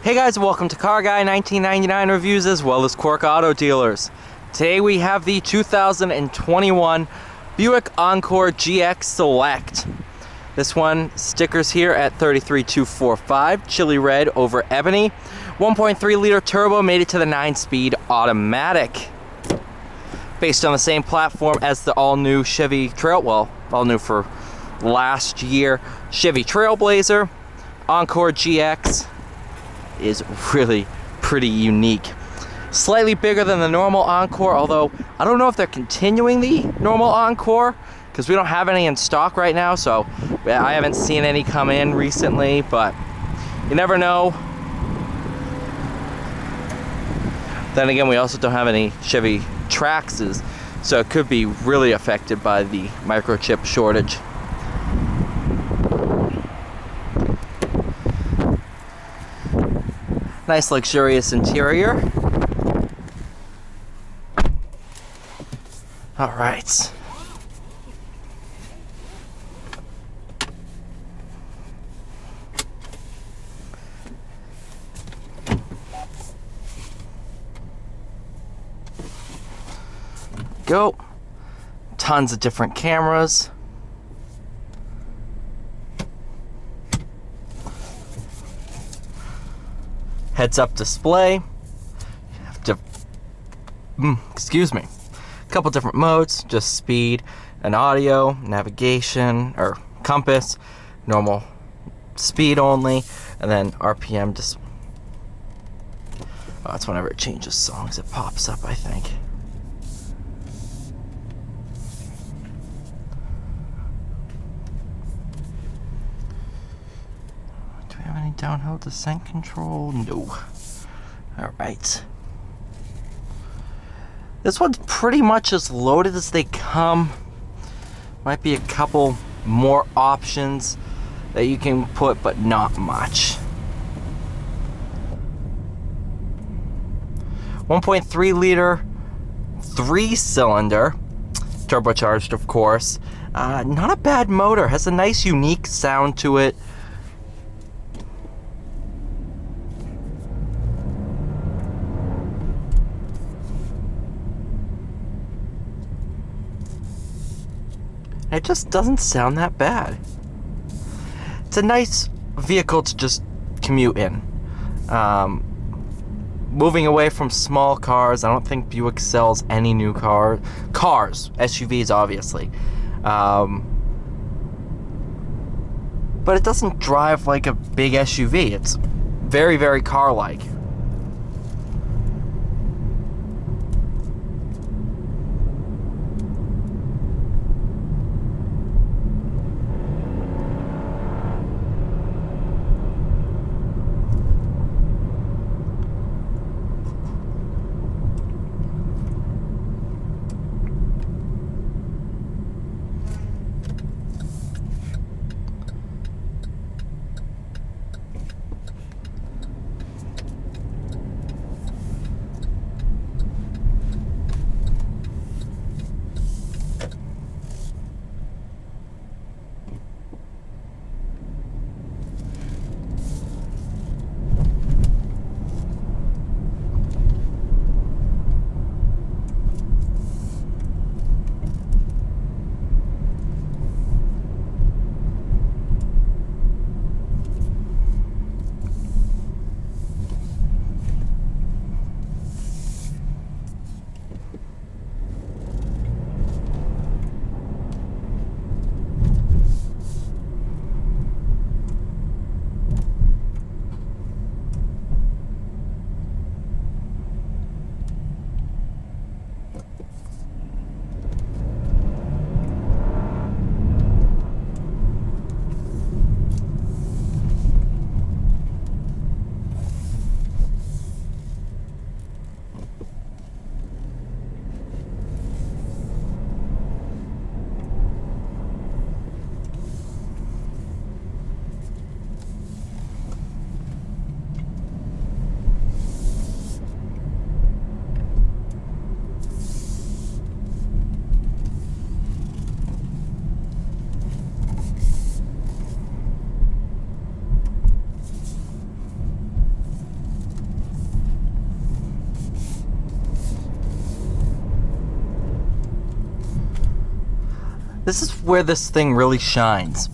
Hey guys, welcome to Car Guy 1999 Reviews as well as Quirk Auto Dealers. Today we have the 2021 Buick Encore GX Select. This one, stickers here at 33245, chili red over ebony. 1.3 liter turbo, made it to the 9-speed automatic. Based on the same platform as the all-new Chevy all new for last year, Chevy Trailblazer. Encore GX is really pretty unique. Slightly bigger than the normal Encore, although I don't know if they're continuing the normal Encore because we don't have any in stock right now, so I haven't seen any come in recently, but you never know. Then again, we also don't have any Chevy Traxxas, so it could be really affected by the microchip shortage. Nice luxurious interior. All right. Go. Tons of different cameras. Heads-up display. You have to, excuse me. A couple different modes, just speed and audio, navigation or compass, normal speed only, and then RPM. Just that's whenever it changes songs, it pops up, I think. Any downhill descent control? No. Alright. This one's pretty much as loaded as they come. Might be a couple more options that you can put, but not much. 1.3 liter, 3-cylinder, turbocharged of course. Not a bad motor, has a nice unique sound to it. It just doesn't sound that bad. It's a nice vehicle to just commute in. Moving away from small cars, I don't think Buick sells any new cars, SUVs obviously. But it doesn't drive like a big SUV. It's very, very car-like. this is where this thing really shines,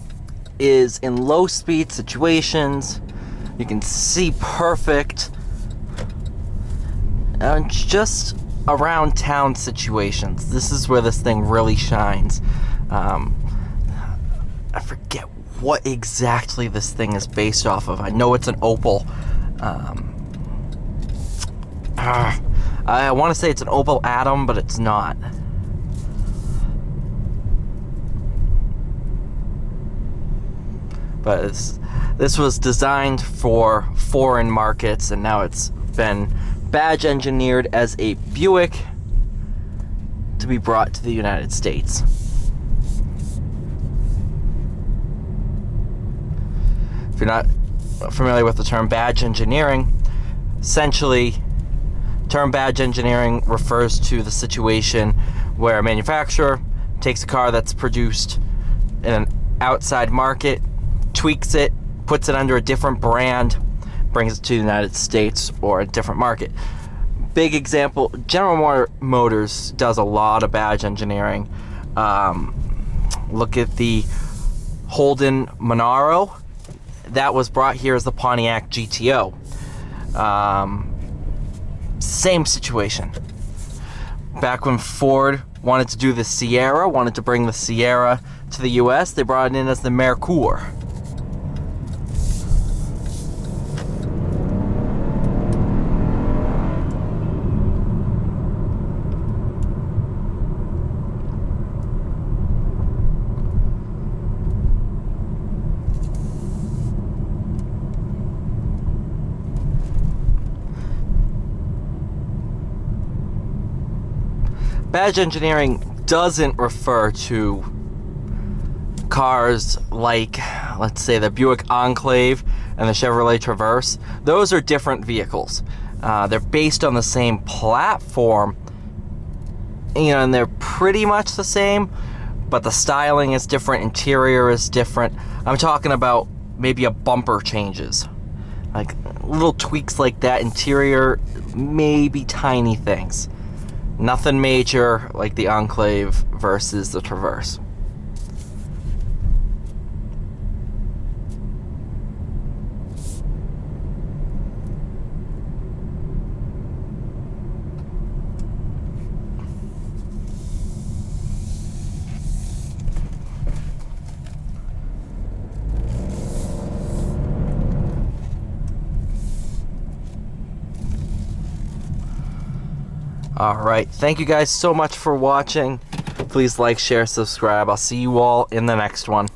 is in low speed situations. You can see perfect, and just around town situations. This is where this thing really shines. I forget what exactly this thing is based off of. I know it's an Opel. I want to say it's an Opel Atom, but it's not. But this was designed for foreign markets, and now it's been badge engineered as a Buick to be brought to the United States. If you're not familiar with the term badge engineering, essentially, term badge engineering refers to the situation where a manufacturer takes a car that's produced in an outside market, tweaks it, puts it under a different brand, brings it to the United States or a different market. Big example, General Motors does a lot of badge engineering. Look at the Holden Monaro. That was brought here as the Pontiac GTO. Same situation. Back when Ford wanted to do the Sierra, wanted to bring the Sierra to the US, they brought it in as the Mercure. Badge engineering doesn't refer to cars like, let's say, the Buick Enclave and the Chevrolet Traverse. Those are different vehicles. They're based on the same platform, and they're pretty much the same, but the styling is different, interior is different. I'm talking about maybe a bumper changes, like little tweaks like that. Interior, maybe tiny things. Nothing major like the Enclave versus the Traverse. Alright, thank you guys so much for watching. Please like, share, subscribe. I'll see you all in the next one.